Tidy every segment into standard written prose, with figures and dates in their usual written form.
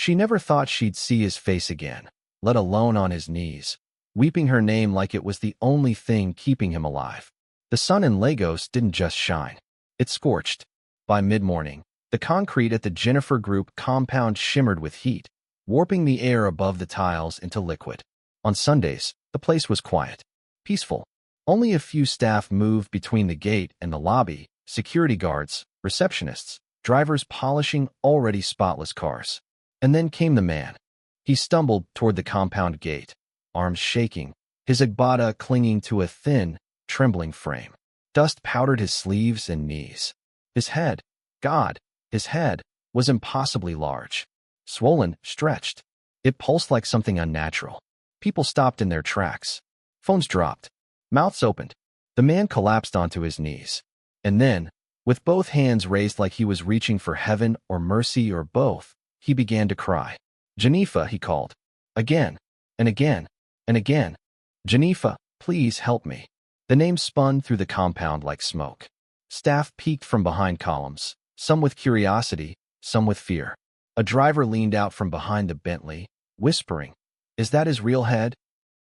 She never thought she'd see his face again, let alone on his knees, weeping her name like it was the only thing keeping him alive. The sun in Lagos didn't just shine. It scorched. By mid-morning, the concrete at the Jennifer Group compound shimmered with heat, warping the air above the tiles into liquid. On Sundays, the place was quiet, peaceful. Only a few staff moved between the gate and the lobby, security guards, receptionists, drivers polishing already spotless cars. And then came the man. He stumbled toward the compound gate, arms shaking, his agbada clinging to a thin, trembling frame. Dust powdered his sleeves and knees. His head, his head, was impossibly large. Swollen, stretched. It pulsed like something unnatural. People stopped in their tracks. Phones dropped. Mouths opened. The man collapsed onto his knees. And then, with both hands raised like he was reaching for heaven or mercy or both, he began to cry. "Geneva," he called. Again, and again, and again. "Geneva, please help me." The name spun through the compound like smoke. Staff peeked from behind columns, some with curiosity, some with fear. A driver leaned out from behind the Bentley, whispering, "Is that his real head?"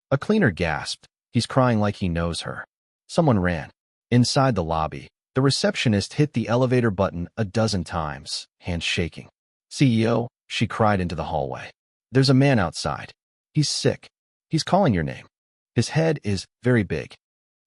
A cleaner gasped, "He's crying like he knows her." Someone ran. Inside the lobby, the receptionist hit the elevator button a dozen times, hands shaking. "CEO," she cried into the hallway. "There's a man outside. He's sick. He's calling your name. His head is very big."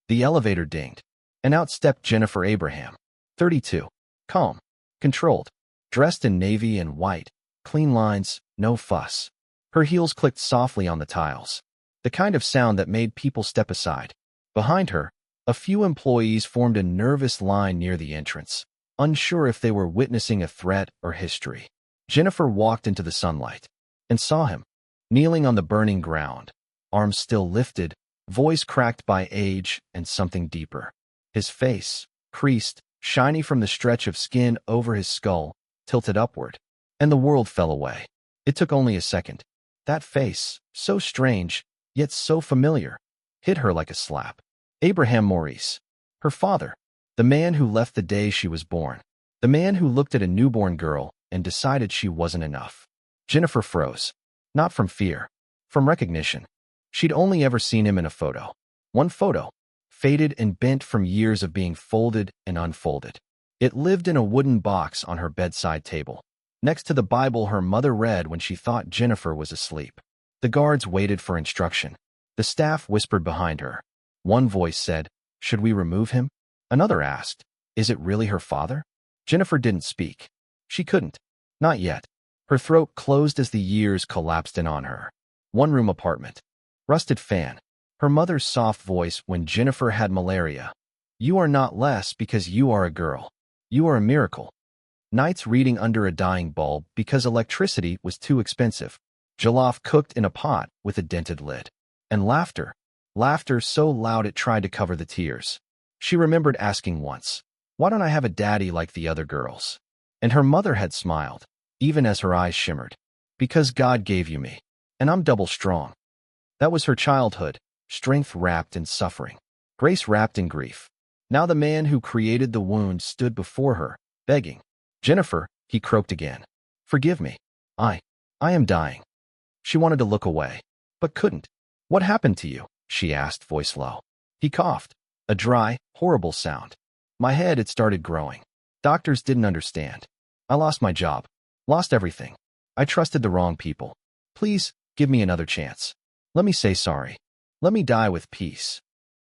The elevator dinged, and out stepped Jennifer Abraham, 32, calm, controlled, dressed in navy and white, clean lines, no fuss. Her heels clicked softly on the tiles, the kind of sound that made people step aside. Behind her, a few employees formed a nervous line near the entrance, unsure if they were witnessing a threat or history. Jennifer walked into the sunlight and saw him, kneeling on the burning ground, arms still lifted, voice cracked by age and something deeper. His face, creased, shiny from the stretch of skin over his skull, tilted upward, and the world fell away. It took only a second. That face, so strange, yet so familiar, hit her like a slap. Abraham Maurice, her father, the man who left the day she was born, the man who looked at a newborn girl and decided she wasn't enough. Jennifer froze, not from fear, from recognition. She'd only ever seen him in a photo. One photo, faded and bent from years of being folded and unfolded. It lived in a wooden box on her bedside table, next to the Bible her mother read when she thought Jennifer was asleep. The guards waited for instruction. The staff whispered behind her. One voice said, "Should we remove him?" Another asked, "Is it really her father?" Jennifer didn't speak. She couldn't. Not yet. Her throat closed as the years collapsed in on her. One-room apartment. Rusted fan. Her mother's soft voice when Jennifer had malaria. "You are not less because you are a girl. You are a miracle." Nights reading under a dying bulb because electricity was too expensive. Jollof cooked in a pot with a dented lid. And laughter. Laughter so loud it tried to cover the tears. She remembered asking once, "Why don't I have a daddy like the other girls?" And her mother had smiled, even as her eyes shimmered. "Because God gave you me, and I'm double strong." That was her childhood, strength wrapped in suffering, grace wrapped in grief. Now the man who created the wound stood before her, begging. "Jennifer," he croaked again. "Forgive me. I am dying." She wanted to look away, but couldn't. "What happened to you?" she asked, voice low. He coughed, a dry, horrible sound. "My head had started growing. Doctors didn't understand. I lost my job. Lost everything. I trusted the wrong people. Please, give me another chance. Let me say sorry. Let me die with peace."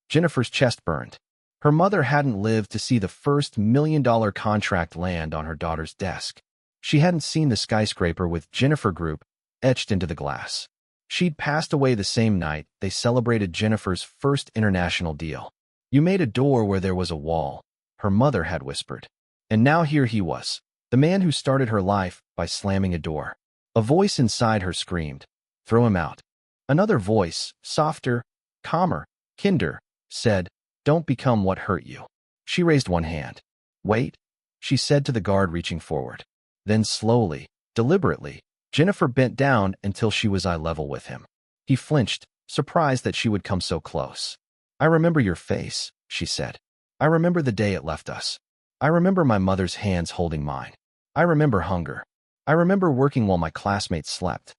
Jennifer's chest burned. Her mother hadn't lived to see the first $1 million contract land on her daughter's desk. She hadn't seen the skyscraper with Jennifer Group etched into the glass. She'd passed away the same night they celebrated Jennifer's first international deal. "You made a door where there was a wall," her mother had whispered. And now here he was, the man who started her life by slamming a door. A voice inside her screamed, "Throw him out." Another voice, softer, calmer, kinder, said, "Don't become what hurt you." She raised one hand. "Wait," she said to the guard reaching forward. Then slowly, deliberately, Jennifer bent down until she was eye level with him. He flinched, surprised that she would come so close. "I remember your face," she said. "I remember the day it left us. I remember my mother's hands holding mine. I remember hunger. I remember working while my classmates slept.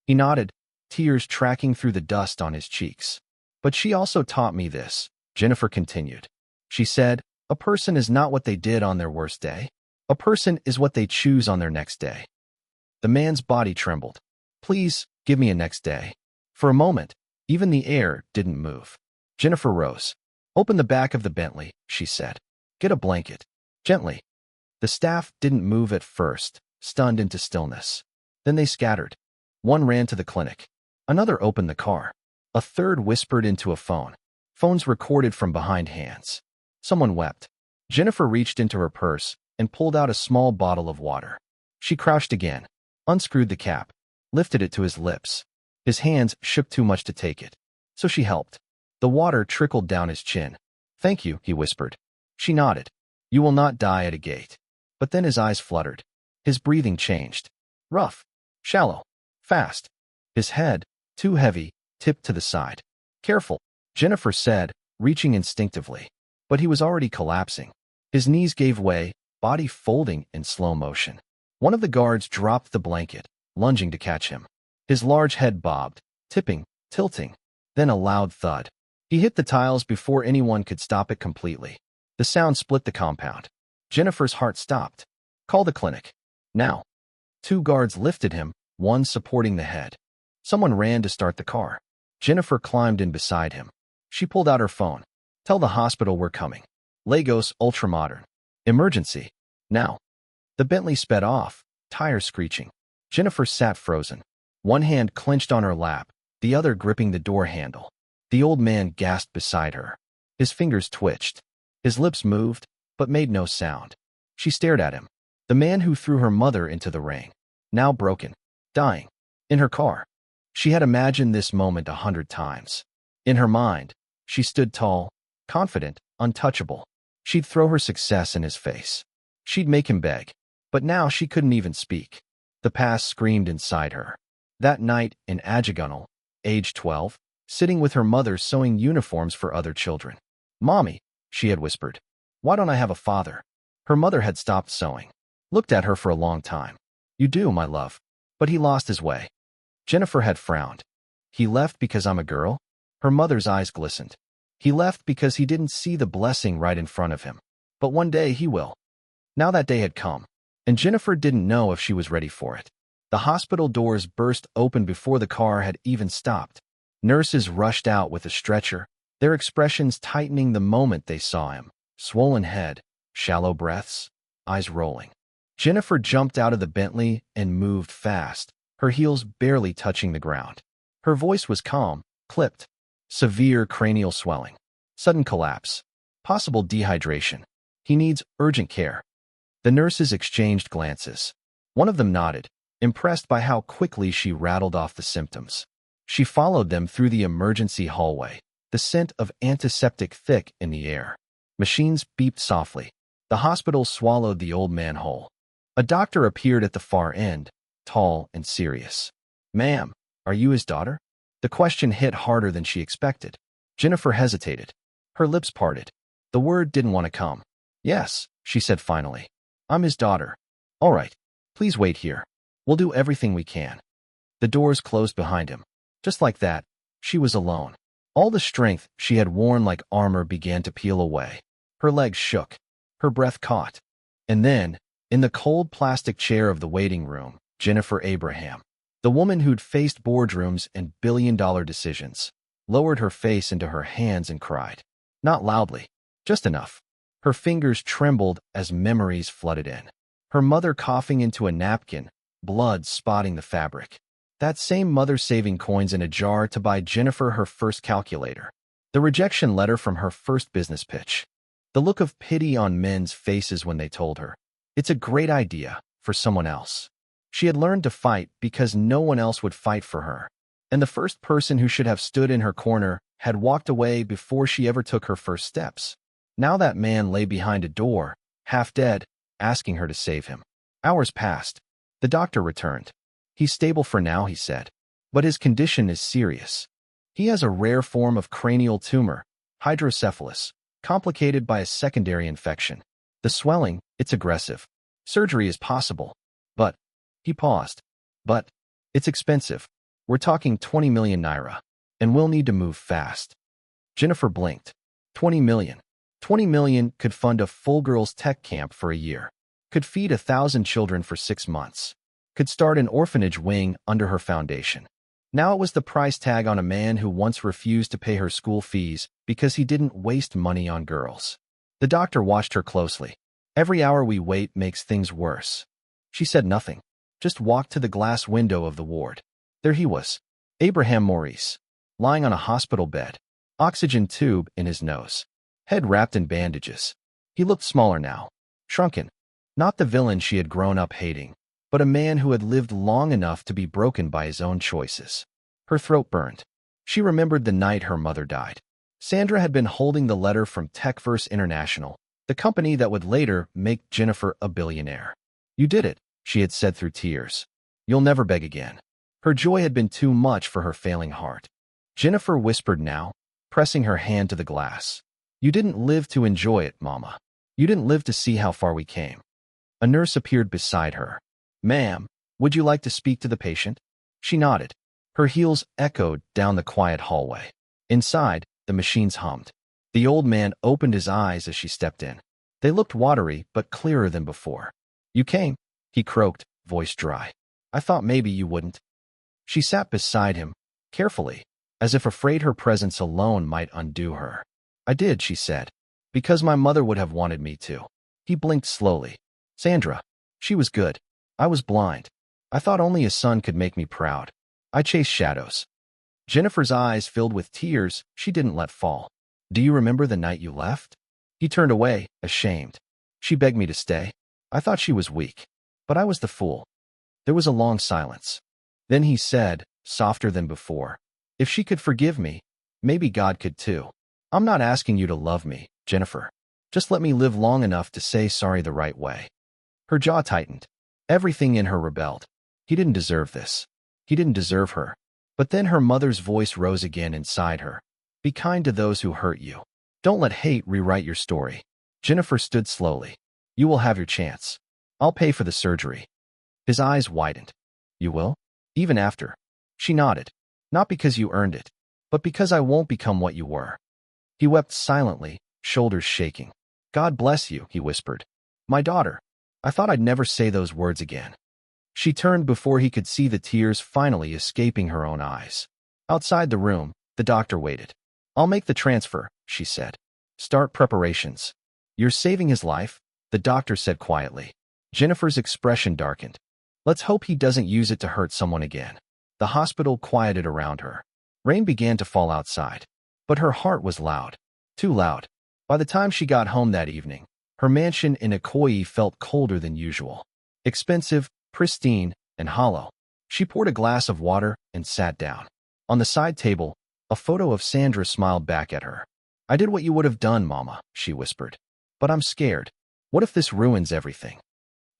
He nodded, tears tracking through the dust on his cheeks. But she also taught me this, Jennifer continued. She said, a person is not what they did on their worst day. A person is what they choose on their next day. The man's body trembled. Please, give me a next day. For a moment, even the air didn't move. Jennifer rose. Open the back of the Bentley, she said. Get a blanket. Gently. The staff didn't move at first, stunned into stillness. Then they scattered. One ran to the clinic. Another opened the car. A third whispered into a phone. Phones recorded from behind hands. Someone wept. Jennifer reached into her purse and pulled out a small bottle of water. She crouched again, unscrewed the cap, lifted it to his lips. His hands shook too much to take it, so she helped. The water trickled down his chin. Thank you, he whispered. She nodded. You will not die at a gate. But then his eyes fluttered. His breathing changed. Rough, shallow, fast. His head, too heavy, tipped to the side. Careful, Jennifer said, reaching instinctively. But he was already collapsing. His knees gave way, body folding in slow motion. One of the guards dropped the blanket, lunging to catch him. His large head bobbed, tipping, tilting. Then a loud thud. He hit the tiles before anyone could stop it completely. The sound split the compound. Jennifer's heart stopped. Call the clinic. Now. Two guards lifted him, one supporting the head. Someone ran to start the car. Jennifer climbed in beside him. She pulled out her phone. Tell the hospital we're coming. Lagos ultramodern. Emergency. Now. The Bentley sped off, tires screeching. Jennifer sat frozen. One hand clenched on her lap, the other gripping the door handle. The old man gasped beside her. His fingers twitched. His lips moved, but made no sound. She stared at him. The man who threw her mother into the rain. Now broken. Dying. In her car. She had imagined this moment 100 times. In her mind, she stood tall, confident, untouchable. She'd throw her success in his face. She'd make him beg. But now she couldn't even speak. The past screamed inside her. That night in Ajagunal, age 12, sitting with her mother sewing uniforms for other children. Mommy, she had whispered. Why don't I have a father? Her mother had stopped sewing. Looked at her for a long time. You do, my love. But he lost his way. Jennifer had frowned. He left because I'm a girl? Her mother's eyes glistened. He left because he didn't see the blessing right in front of him. But one day he will. Now that day had come, and Jennifer didn't know if she was ready for it. The hospital doors burst open before the car had even stopped. Nurses rushed out with a stretcher, their expressions tightening the moment they saw him. Swollen head, shallow breaths, eyes rolling. Jennifer jumped out of the Bentley and moved fast, her heels barely touching the ground. Her voice was calm, clipped. Severe cranial swelling. Sudden collapse. Possible dehydration. He needs urgent care. The nurses exchanged glances. One of them nodded, impressed by how quickly she rattled off the symptoms. She followed them through the emergency hallway, the scent of antiseptic thick in the air. Machines beeped softly. The hospital swallowed the old man whole. A doctor appeared at the far end, tall and serious. Ma'am, are you his daughter? The question hit harder than she expected. Jennifer hesitated. Her lips parted. The word didn't want to come. Yes, she said finally. I'm his daughter. All right. Please wait here. We'll do everything we can. The doors closed behind him. Just like that, she was alone. All the strength she had worn like armor began to peel away. Her legs shook. Her breath caught. And then, in the cold plastic chair of the waiting room, Jennifer Abraham, the woman who'd faced boardrooms and billion-dollar decisions, lowered her face into her hands and cried. Not loudly, just enough. Her fingers trembled as memories flooded in. Her mother coughing into a napkin, blood spotting the fabric. That same mother saving coins in a jar to buy Jennifer her first calculator. The rejection letter from her first business pitch. The look of pity on men's faces when they told her, it's a great idea, for someone else. She had learned to fight because no one else would fight for her. And the first person who should have stood in her corner had walked away before she ever took her first steps. Now that man lay behind a door, half dead, asking her to save him. Hours passed. The doctor returned. He's stable for now, he said. But his condition is serious. He has a rare form of cranial tumor, hydrocephalus, complicated by a secondary infection. The swelling, it's aggressive. Surgery is possible. But He paused. But it's expensive. We're talking 20 million naira. And we'll need to move fast. Jennifer blinked. 20 million. 20 million could fund a full girls' tech camp for a year. Could feed 1,000 children for 6 months. Could start an orphanage wing under her foundation. Now it was the price tag on a man who once refused to pay her school fees because he didn't waste money on girls. The doctor watched her closely. Every hour we wait makes things worse. She said nothing, just walked to the glass window of the ward. There he was, Abraham Maurice, lying on a hospital bed, oxygen tube in his nose, head wrapped in bandages. He looked smaller now, shrunken, not the villain she had grown up hating, but a man who had lived long enough to be broken by his own choices. Her throat burned. She remembered the night her mother died. Sandra had been holding the letter from Techverse International, the company that would later make Jennifer a billionaire. You did it, she had said through tears. You'll never beg again. Her joy had been too much for her failing heart. Jennifer whispered now, pressing her hand to the glass. You didn't live to enjoy it, Mama. You didn't live to see how far we came. A nurse appeared beside her. Ma'am, would you like to speak to the patient? She nodded. Her heels echoed down the quiet hallway. Inside, the machines hummed. The old man opened his eyes as she stepped in. They looked watery but clearer than before. You came, he croaked, voice dry. I thought maybe you wouldn't. She sat beside him, carefully, as if afraid her presence alone might undo her. I did, she said, because my mother would have wanted me to. He blinked slowly. Sandra. She was good. I was blind. I thought only a son could make me proud. I chased shadows. Jennifer's eyes filled with tears she didn't let fall. Do you remember the night you left? He turned away, ashamed. She begged me to stay. I thought she was weak. But I was the fool. There was a long silence. Then he said, softer than before, if she could forgive me, maybe God could too. I'm not asking you to love me, Jennifer. Just let me live long enough to say sorry the right way. Her jaw tightened. Everything in her rebelled. He didn't deserve this. He didn't deserve her. But then her mother's voice rose again inside her. Be kind to those who hurt you. Don't let hate rewrite your story. Jennifer stood slowly. You will have your chance. I'll pay for the surgery. His eyes widened. You will? Even after? She nodded. Not because you earned it, but because I won't become what you were. He wept silently, shoulders shaking. God bless you, he whispered. My daughter. I thought I'd never say those words again. She turned before he could see the tears finally escaping her own eyes. Outside the room, the doctor waited. I'll make the transfer, she said. Start preparations. You're saving his life, the doctor said quietly. Jennifer's expression darkened. Let's hope he doesn't use it to hurt someone again. The hospital quieted around her. Rain began to fall outside. But her heart was loud. Too loud. By the time she got home that evening, her mansion in Ikoyi felt colder than usual. Expensive, pristine, and hollow. She poured a glass of water and sat down. On the side table, a photo of Sandra smiled back at her. I did what you would have done, Mama, she whispered. But I'm scared. What if this ruins everything?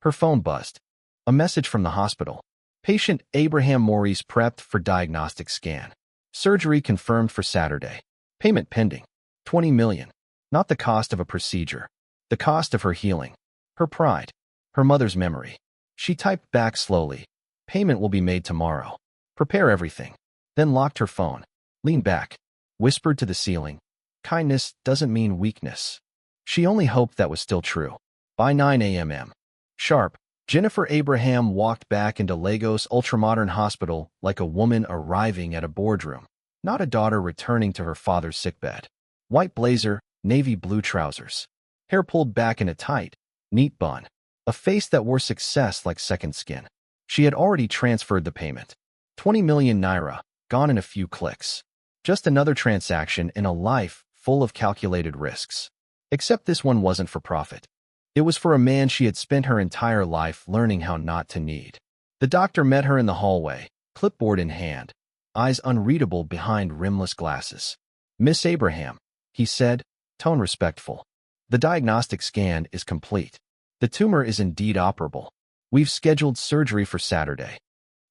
Her phone buzzed. A message from the hospital. Patient Abraham Maurice prepped for diagnostic scan. Surgery confirmed for Saturday. Payment pending. 20 million. Not the cost of a procedure. The cost of her healing. Her pride. Her mother's memory. She typed back slowly. Payment will be made tomorrow. Prepare everything. Then locked her phone. Leaned back. Whispered to the ceiling. Kindness doesn't mean weakness. She only hoped that was still true. By 9 a.m. sharp, Jennifer Abraham walked back into Lagos ultramodern hospital like a woman arriving at a boardroom, not a daughter returning to her father's sickbed. White blazer, navy blue trousers. Hair pulled back in a tight, neat bun. A face that wore success like second skin. She had already transferred the payment. 20 million naira, gone in a few clicks. Just another transaction in a life full of calculated risks. Except this one wasn't for profit. It was for a man she had spent her entire life learning how not to need. The doctor met her in the hallway, clipboard in hand, eyes unreadable behind rimless glasses. Miss Abraham, he said, tone respectful. The diagnostic scan is complete. The tumor is indeed operable. We've scheduled surgery for Saturday.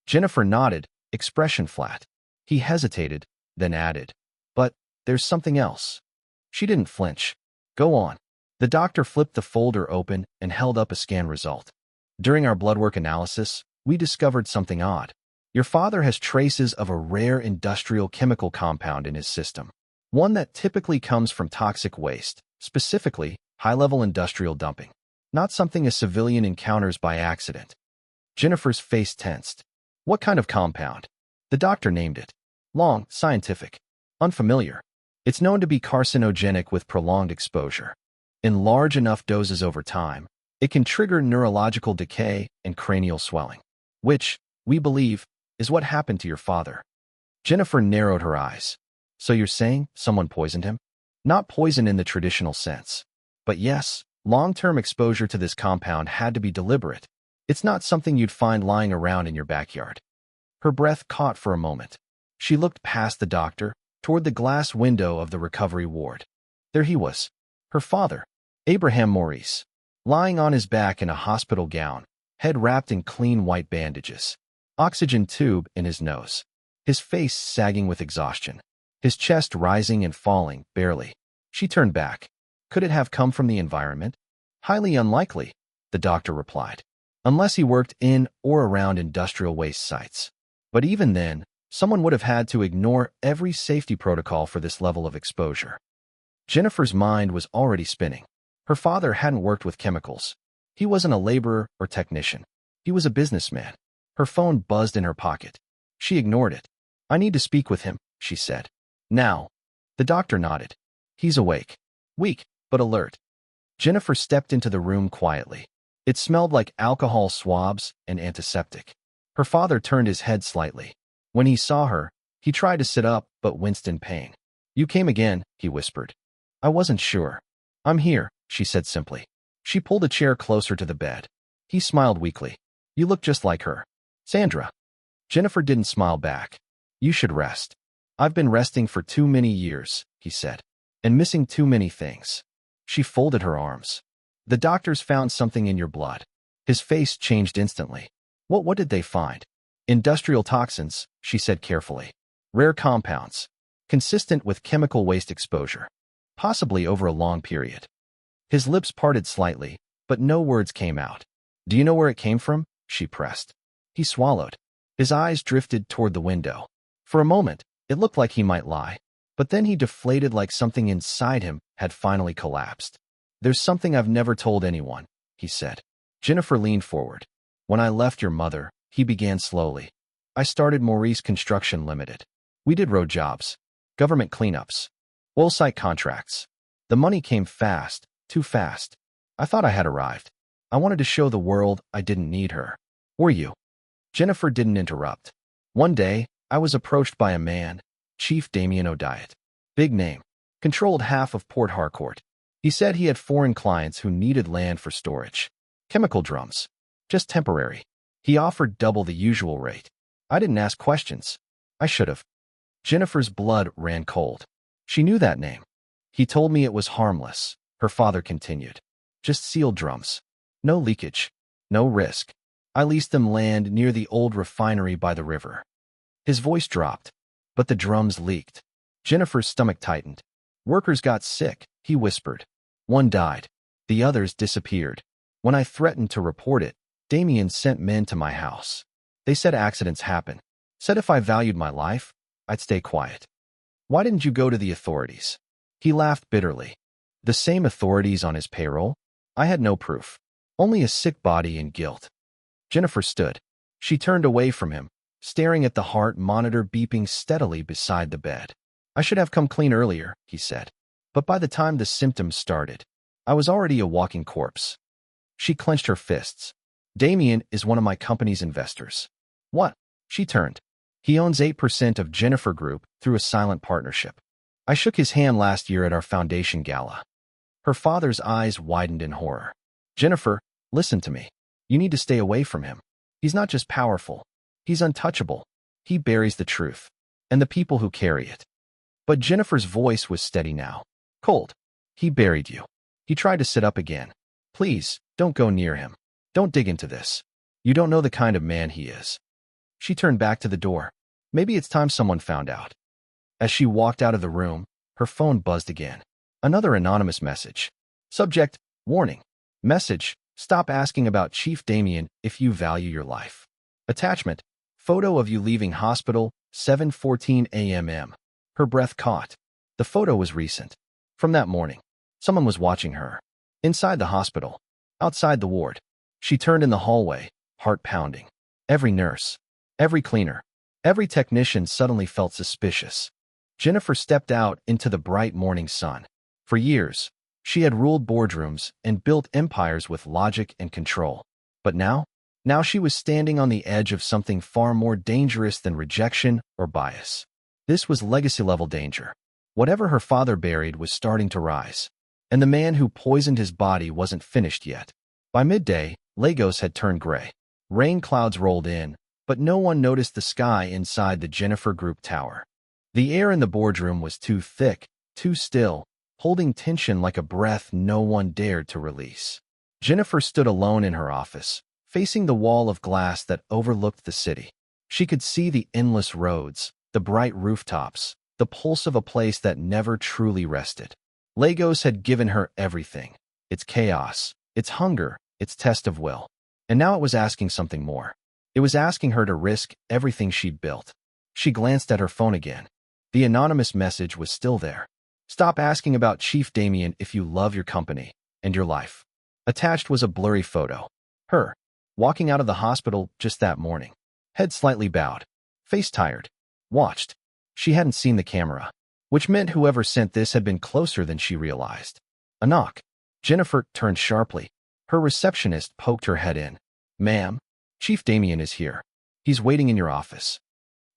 Jennifer nodded, expression flat. He hesitated, then added, but there's something else. She didn't flinch. Go on. The doctor flipped the folder open and held up a scan result. During our bloodwork analysis, we discovered something odd. Your father has traces of a rare industrial chemical compound in his system, one that typically comes from toxic waste, specifically high-level industrial dumping, not something a civilian encounters by accident. Jennifer's face tensed. What kind of compound? The doctor named it. Long, scientific, unfamiliar. It's known to be carcinogenic with prolonged exposure. In large enough doses over time, it can trigger neurological decay and cranial swelling, which, we believe, is what happened to your father. Jennifer narrowed her eyes. So you're saying someone poisoned him? Not poison in the traditional sense. But yes, long-term exposure to this compound had to be deliberate. It's not something you'd find lying around in your backyard. Her breath caught for a moment. She looked past the doctor, toward the glass window of the recovery ward. There he was, her father, Abraham Maurice, lying on his back in a hospital gown, head wrapped in clean white bandages, oxygen tube in his nose, his face sagging with exhaustion, his chest rising and falling, barely. She turned back. Could it have come from the environment? Highly unlikely, the doctor replied, unless he worked in or around industrial waste sites. But even then, someone would have had to ignore every safety protocol for this level of exposure. Jennifer's mind was already spinning. Her father hadn't worked with chemicals. He wasn't a laborer or technician. He was a businessman. Her phone buzzed in her pocket. She ignored it. I need to speak with him, she said. Now. The doctor nodded. He's awake. Weak, but alert. Jennifer stepped into the room quietly. It smelled like alcohol swabs and antiseptic. Her father turned his head slightly. When he saw her, he tried to sit up but winced in pain. You came again, he whispered. I wasn't sure. I'm here, she said simply. She pulled a chair closer to the bed. He smiled weakly. You look just like her. Sandra. Jennifer didn't smile back. You should rest. I've been resting for too many years, he said, and missing too many things. She folded her arms. The doctors found something in your blood. His face changed instantly. What did they find? Industrial toxins, she said carefully. Rare compounds, consistent with chemical waste exposure, possibly over a long period. His lips parted slightly, but no words came out. Do you know where it came from? She pressed. He swallowed. His eyes drifted toward the window. For a moment, it looked like he might lie, but then he deflated like something inside him had finally collapsed. There's something I've never told anyone, he said. Jennifer leaned forward. When I left your mother, he began slowly. I started Maurice Construction Limited. We did road jobs, government cleanups, oil site contracts. The money came fast, too fast. I thought I had arrived. I wanted to show the world I didn't need her. Or you. Jennifer didn't interrupt. One day, I was approached by a man, Chief Damien O'Diet. Big name. Controlled half of Port Harcourt. He said he had foreign clients who needed land for storage. Chemical drums. Just temporary. He offered double the usual rate. I didn't ask questions. I should have. Jennifer's blood ran cold. She knew that name. He told me it was harmless, her father continued. Just sealed drums. No leakage. No risk. I leased them land near the old refinery by the river. His voice dropped, but the drums leaked. Jennifer's stomach tightened. Workers got sick, he whispered. One died. The others disappeared. When I threatened to report it, Damien sent men to my house. They said accidents happen. Said if I valued my life, I'd stay quiet. Why didn't you go to the authorities? He laughed bitterly. The same authorities on his payroll? I had no proof. Only a sick body and guilt. Jennifer stood. She turned away from him, staring at the heart monitor beeping steadily beside the bed. I should have come clean earlier, he said. But by the time the symptoms started, I was already a walking corpse. She clenched her fists. Damien is one of my company's investors. What? She turned. He owns 8% of Jennifer Group through a silent partnership. I shook his hand last year at our foundation gala. Her father's eyes widened in horror. Jennifer, listen to me. You need to stay away from him. He's not just powerful. He's untouchable. He buries the truth, and the people who carry it. But Jennifer's voice was steady now. Cold. He buried you. He tried to sit up again. Please, don't go near him. Don't dig into this. You don't know the kind of man he is. She turned back to the door. Maybe it's time someone found out. As she walked out of the room, her phone buzzed again. Another anonymous message. Subject, warning. Message, stop asking about Chief Damien if you value your life. Attachment: photo of you leaving hospital, 7:14 a.m. Her breath caught. The photo was recent. From that morning. Someone was watching her. Inside the hospital. Outside the ward. She turned in the hallway, heart pounding. Every nurse. Every cleaner. Every technician suddenly felt suspicious. Jennifer stepped out into the bright morning sun. For years, she had ruled boardrooms and built empires with logic and control. But now she was standing on the edge of something far more dangerous than rejection or bias. This was legacy-level danger. Whatever her father buried was starting to rise. And the man who poisoned his body wasn't finished yet. By midday, Lagos had turned gray. Rain clouds rolled in, but no one noticed the sky inside the Jennifer Group tower. The air in the boardroom was too thick, too still, holding tension like a breath no one dared to release. Jennifer stood alone in her office, facing the wall of glass that overlooked the city. She could see the endless roads, the bright rooftops, the pulse of a place that never truly rested. Lagos had given her everything. Its chaos, its hunger, its test of will. And now it was asking something more. It was asking her to risk everything she'd built. She glanced at her phone again. The anonymous message was still there. Stop asking about Chief Damien if you love your company and your life. Attached was a blurry photo. Her, walking out of the hospital just that morning. Head slightly bowed. Face tired. Watched. She hadn't seen the camera, which meant whoever sent this had been closer than she realized. A knock. Jennifer turned sharply. Her receptionist poked her head in. Ma'am, Chief Damien is here. He's waiting in your office.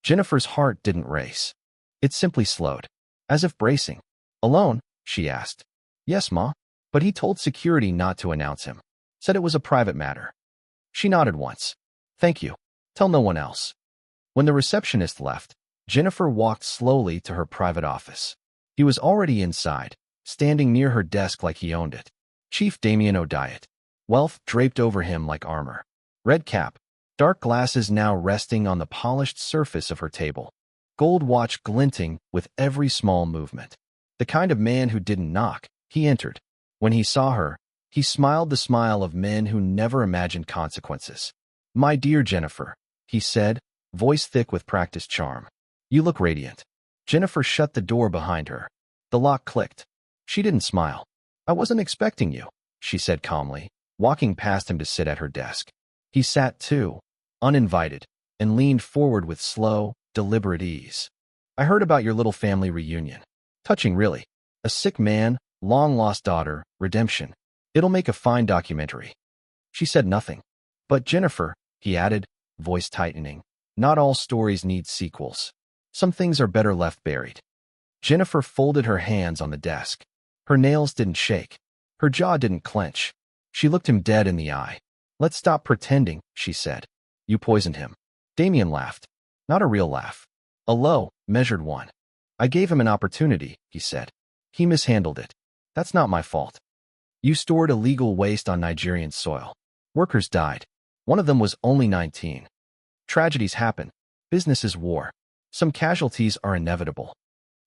Jennifer's heart didn't race. It simply slowed. As if bracing. Alone? She asked. Yes, Ma. But he told security not to announce him. Said it was a private matter. She nodded once. Thank you. Tell no one else. When the receptionist left, Jennifer walked slowly to her private office. He was already inside, standing near her desk like he owned it. Chief Damien O'Diet. Wealth draped over him like armor. Red cap. Dark glasses now resting on the polished surface of her table. Gold watch glinting with every small movement. The kind of man who didn't knock. He entered. When he saw her, he smiled the smile of men who never imagined consequences. My dear Jennifer, he said, voice thick with practiced charm. You look radiant. Jennifer shut the door behind her. The lock clicked. She didn't smile. I wasn't expecting you, she said calmly, walking past him to sit at her desk. He sat too, uninvited, and leaned forward with slow, deliberate ease. I heard about your little family reunion. Touching, really. A sick man, long-lost daughter, redemption. It'll make a fine documentary. She said nothing. But Jennifer, he added, voice tightening, not all stories need sequels. Some things are better left buried. Jennifer folded her hands on the desk. Her nails didn't shake. Her jaw didn't clench. She looked him dead in the eye. Let's stop pretending, she said. You poisoned him. Damien laughed. Not a real laugh. A low, measured one. I gave him an opportunity, he said. He mishandled it. That's not my fault. You stored illegal waste on Nigerian soil. Workers died. One of them was only 19. Tragedies happen. Business is war. Some casualties are inevitable.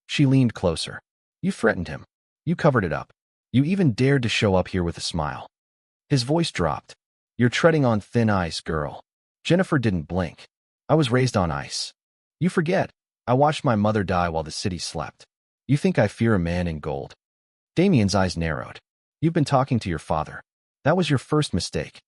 She leaned closer. You threatened him. You covered it up. You even dared to show up here with a smile. His voice dropped. You're treading on thin ice, girl. Jennifer didn't blink. I was raised on ice. You forget. I watched my mother die while the city slept. You think I fear a man in gold? Damien's eyes narrowed. You've been talking to your father. That was your first mistake.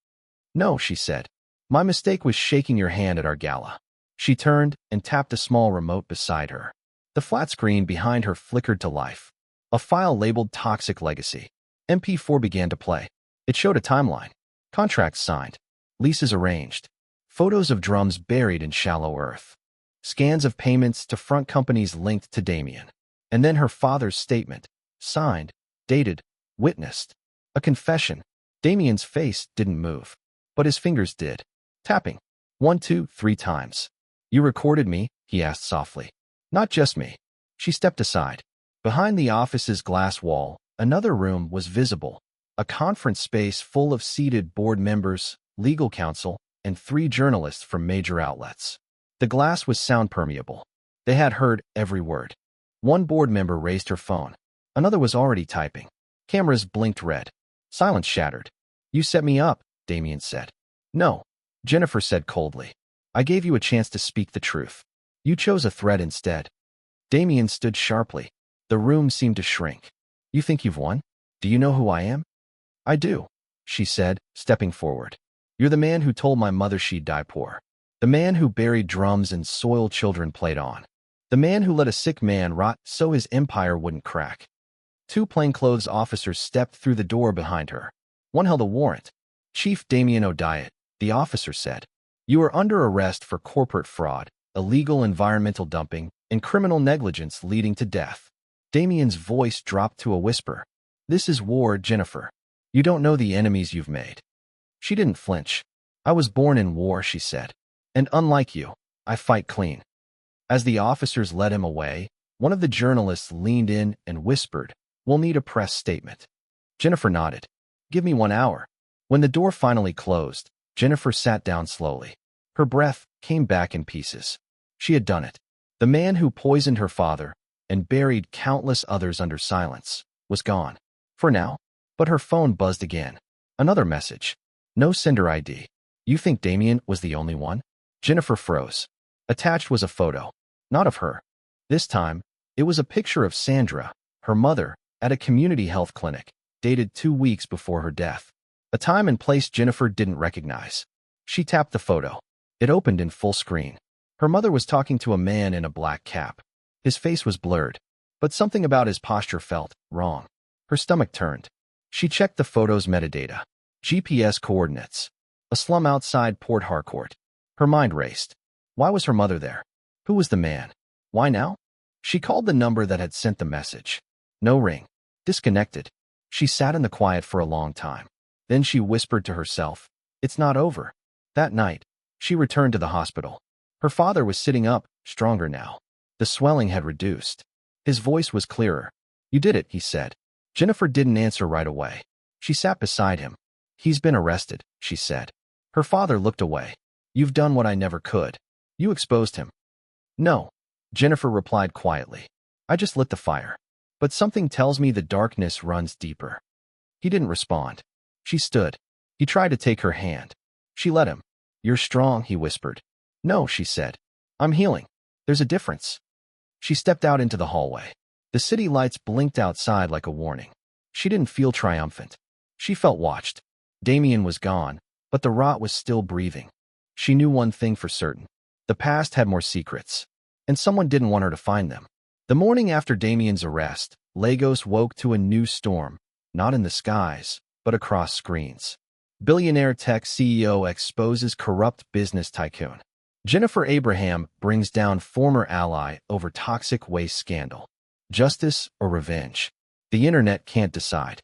No, she said. My mistake was shaking your hand at our gala. She turned and tapped a small remote beside her. The flat screen behind her flickered to life. A file labeled Toxic Legacy. MP4 began to play. It showed a timeline. Contracts signed. Leases arranged. Photos of drums buried in shallow earth. Scans of payments to front companies linked to Damien. And then her father's statement. Signed, dated, witnessed. A confession. Damien's face didn't move. But his fingers did. Tapping. 1, 2, 3 times. You recorded me? He asked softly. Not just me. She stepped aside. Behind the office's glass wall, another room was visible. A conference space full of seated board members, legal counsel, and 3 journalists from major outlets. The glass was sound permeable. They had heard every word. One board member raised her phone. Another was already typing. Cameras blinked red. Silence shattered. You set me up, Damien said. No, Jennifer said coldly. I gave you a chance to speak the truth. You chose a threat instead. Damien stood sharply. The room seemed to shrink. You think you've won? Do you know who I am? I do, she said, stepping forward. You're the man who told my mother she'd die poor. The man who buried drums and soiled children played on. The man who let a sick man rot so his empire wouldn't crack. Two plainclothes officers stepped through the door behind her. One held a warrant. Chief Damien O'Diet, the officer said. You are under arrest for corporate fraud, illegal environmental dumping, and criminal negligence leading to death. Damien's voice dropped to a whisper. This is war, Jennifer. You don't know the enemies you've made. She didn't flinch. I was born in war, she said. And unlike you, I fight clean. As the officers led him away, one of the journalists leaned in and whispered, We'll need a press statement. Jennifer nodded. Give me 1 hour. When the door finally closed, Jennifer sat down slowly. Her breath came back in pieces. She had done it. The man who poisoned her father and buried countless others under silence was gone. For now. But her phone buzzed again. Another message. No sender ID. You think Damien was the only one? Jennifer froze. Attached was a photo. Not of her. This time, it was a picture of Sandra, her mother, at a community health clinic, dated 2 weeks before her death. A time and place Jennifer didn't recognize. She tapped the photo. It opened in full screen. Her mother was talking to a man in a black cap. His face was blurred, but something about his posture felt wrong. Her stomach turned. She checked the photo's metadata. GPS coordinates. A slum outside Port Harcourt. Her mind raced. Why was her mother there? Who was the man? Why now? She called the number that had sent the message. No ring. Disconnected. She sat in the quiet for a long time. Then she whispered to herself, It's not over. That night, she returned to the hospital. Her father was sitting up, stronger now. The swelling had reduced. His voice was clearer. You did it, he said. Jennifer didn't answer right away. She sat beside him. He's been arrested, she said. Her father looked away. You've done what I never could. You exposed him. No, Jennifer replied quietly. I just lit the fire. But something tells me the darkness runs deeper. He didn't respond. She stood. He tried to take her hand. She let him. You're strong, he whispered. No, she said. I'm healing. There's a difference. She stepped out into the hallway. The city lights blinked outside like a warning. She didn't feel triumphant. She felt watched. Damien was gone, but the rot was still breathing. She knew one thing for certain. The past had more secrets, and someone didn't want her to find them. The morning after Damien's arrest, Lagos woke to a new storm, not in the skies, but across screens. Billionaire tech CEO exposes corrupt business tycoon. Jennifer Abraham brings down former ally over toxic waste scandal. Justice or revenge? The internet can't decide.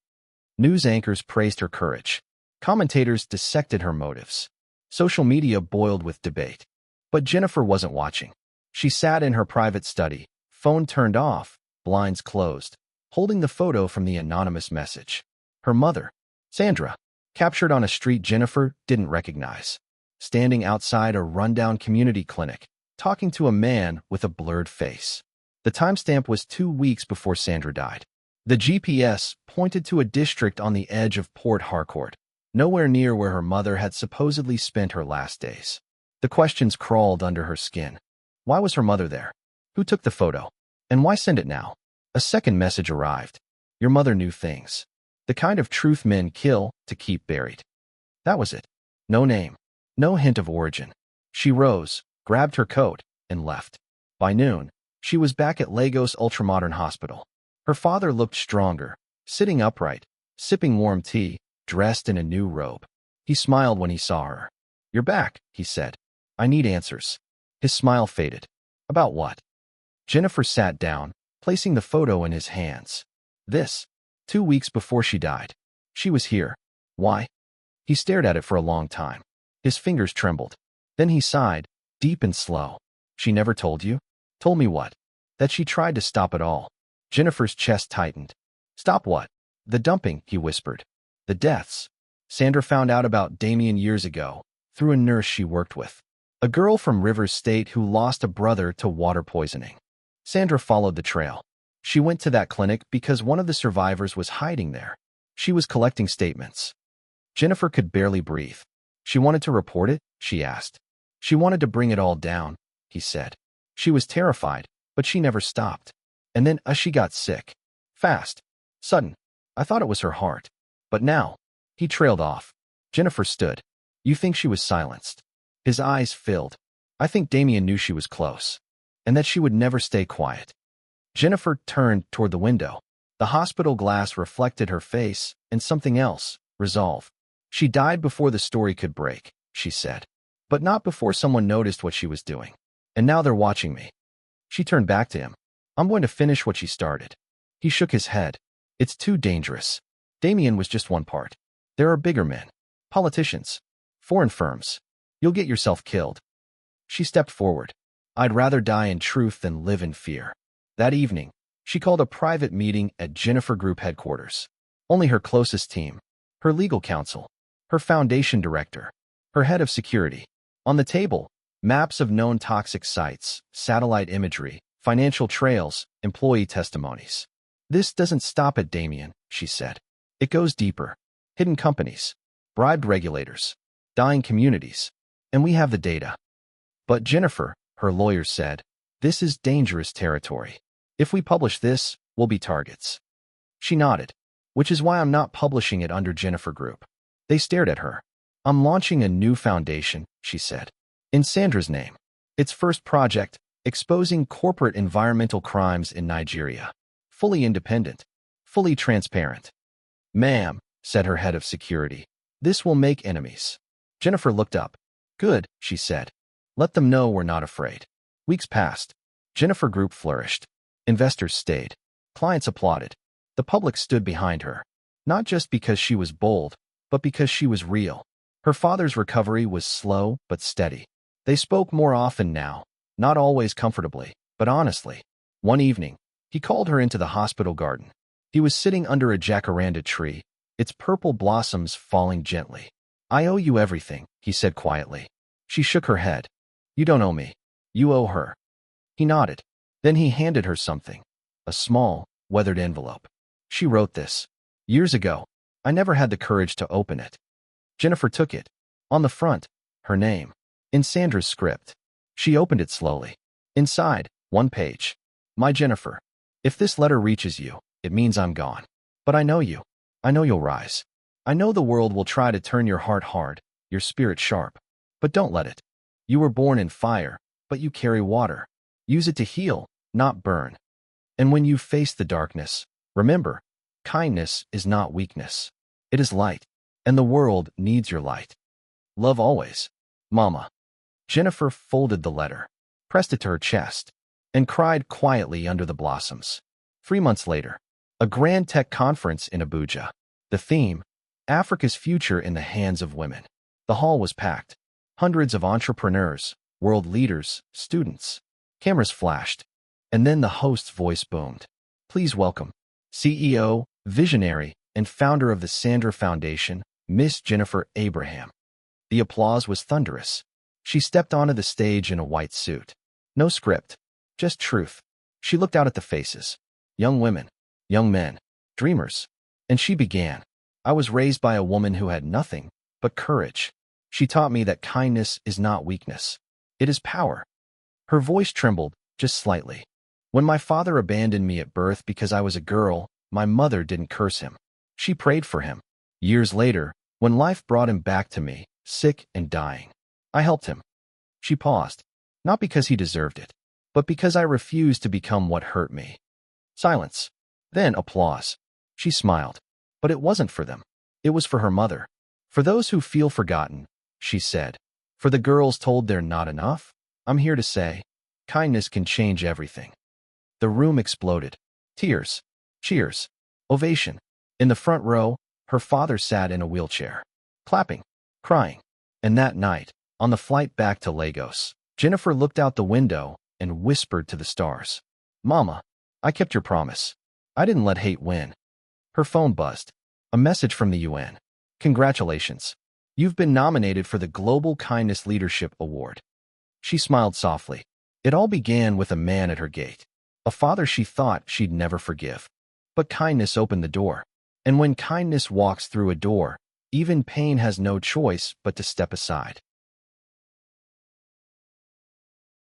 News anchors praised her courage. Commentators dissected her motives. Social media boiled with debate. But Jennifer wasn't watching. She sat in her private study, phone turned off, blinds closed, holding the photo from the anonymous message. Her mother, Sandra, captured on a street Jennifer didn't recognize, standing outside a rundown community clinic, talking to a man with a blurred face. The timestamp was 2 weeks before Sandra died. The GPS pointed to a district on the edge of Port Harcourt, nowhere near where her mother had supposedly spent her last days. The questions crawled under her skin. Why was her mother there? Who took the photo? And why send it now? A second message arrived. Your mother knew things. The kind of truth men kill to keep buried. That was it. No name. No hint of origin. She rose, grabbed her coat, and left. By noon, she was back at Lagos Ultramodern Hospital. Her father looked stronger, sitting upright, sipping warm tea, dressed in a new robe. He smiled when he saw her. You're back, he said. I need answers. His smile faded. About what? Jennifer sat down, placing the photo in his hands. This, 2 weeks before she died. She was here. Why? He stared at it for a long time. His fingers trembled. Then he sighed, deep and slow. She never told you? Told me what? That she tried to stop it all. Jennifer's chest tightened. Stop what? The dumping, he whispered. The deaths. Sandra found out about Damien years ago, through a nurse she worked with. A girl from Rivers State who lost a brother to water poisoning. Sandra followed the trail. She went to that clinic because one of the survivors was hiding there. She was collecting statements. Jennifer could barely breathe. She wanted to report it, she asked. She wanted to bring it all down, he said. She was terrified, but she never stopped. And then she got sick. Fast. Sudden. I thought it was her heart. But now. He trailed off. Jennifer stood. You think she was silenced? His eyes filled. I think Damien knew she was close. And that she would never stay quiet. Jennifer turned toward the window. The hospital glass reflected her face and something else, resolve. She died before the story could break, she said. But not before someone noticed what she was doing. And now they're watching me. She turned back to him. I'm going to finish what she started. He shook his head. It's too dangerous. Damien was just one part. There are bigger men. Politicians. Foreign firms. You'll get yourself killed. She stepped forward. I'd rather die in truth than live in fear. That evening, she called a private meeting at Jennifer Group headquarters. Only her closest team, her legal counsel, her foundation director, her head of security. On the table, maps of known toxic sites, satellite imagery, financial trails, employee testimonies. This doesn't stop at Damien, she said. It goes deeper. Hidden companies, bribed regulators, dying communities. And we have the data. But Jennifer, her lawyer said, this is dangerous territory. If we publish this, we'll be targets. She nodded, which is why I'm not publishing it under Jennifer Group. They stared at her. I'm launching a new foundation, she said. In Sandra's name. Its first project, exposing corporate environmental crimes in Nigeria. Fully independent. Fully transparent. Ma'am, said her head of security, this will make enemies. Jennifer looked up. Good, she said. Let them know we're not afraid. Weeks passed. Jennifer Group flourished. Investors stayed. Clients applauded. The public stood behind her. Not just because she was bold, but because she was real. Her father's recovery was slow but steady. They spoke more often now, not always comfortably, but honestly. One evening, he called her into the hospital garden. He was sitting under a jacaranda tree, its purple blossoms falling gently. I owe you everything, he said quietly. She shook her head. You don't owe me. You owe her. He nodded. Then he handed her something. A small, weathered envelope. She wrote this. Years ago, I never had the courage to open it. Jennifer took it. On the front, her name. In Sandra's script. She opened it slowly. Inside, one page. My Jennifer. If this letter reaches you, it means I'm gone. But I know you. I know you'll rise. I know the world will try to turn your heart hard, your spirit sharp. But don't let it. You were born in fire, but you carry water. Use it to heal, not burn. And when you face the darkness, remember, kindness is not weakness. It is light, and the world needs your light. Love always. Mama. Jennifer folded the letter, pressed it to her chest, and cried quietly under the blossoms. 3 months later, a grand tech conference in Abuja. The theme, Africa's future in the hands of women. The hall was packed. Hundreds of entrepreneurs, world leaders, students. Cameras flashed, and then the host's voice boomed. Please welcome CEO, visionary, and founder of the Sandra Foundation, Miss Jennifer Abraham. The applause was thunderous. She stepped onto the stage in a white suit. No script, just truth. She looked out at the faces. Young women, young men, dreamers. And she began. I was raised by a woman who had nothing but courage. She taught me that kindness is not weakness. It is power. Her voice trembled, just slightly. When my father abandoned me at birth because I was a girl, my mother didn't curse him. She prayed for him. Years later, when life brought him back to me, sick and dying, I helped him. She paused, not because he deserved it, but because I refused to become what hurt me. Silence. Then applause. She smiled. But it wasn't for them. It was for her mother. For those who feel forgotten, she said. For the girls told they're not enough, I'm here to say, kindness can change everything. The room exploded. Tears. Cheers. Ovation. In the front row, her father sat in a wheelchair. Clapping. Crying. And that night, on the flight back to Lagos, Jennifer looked out the window and whispered to the stars. Mama, I kept your promise. I didn't let hate win. Her phone buzzed. A message from the UN. Congratulations. You've been nominated for the Global Kindness Leadership Award. She smiled softly. It all began with a man at her gate. A father she thought she'd never forgive. But kindness opened the door. And when kindness walks through a door, even pain has no choice but to step aside.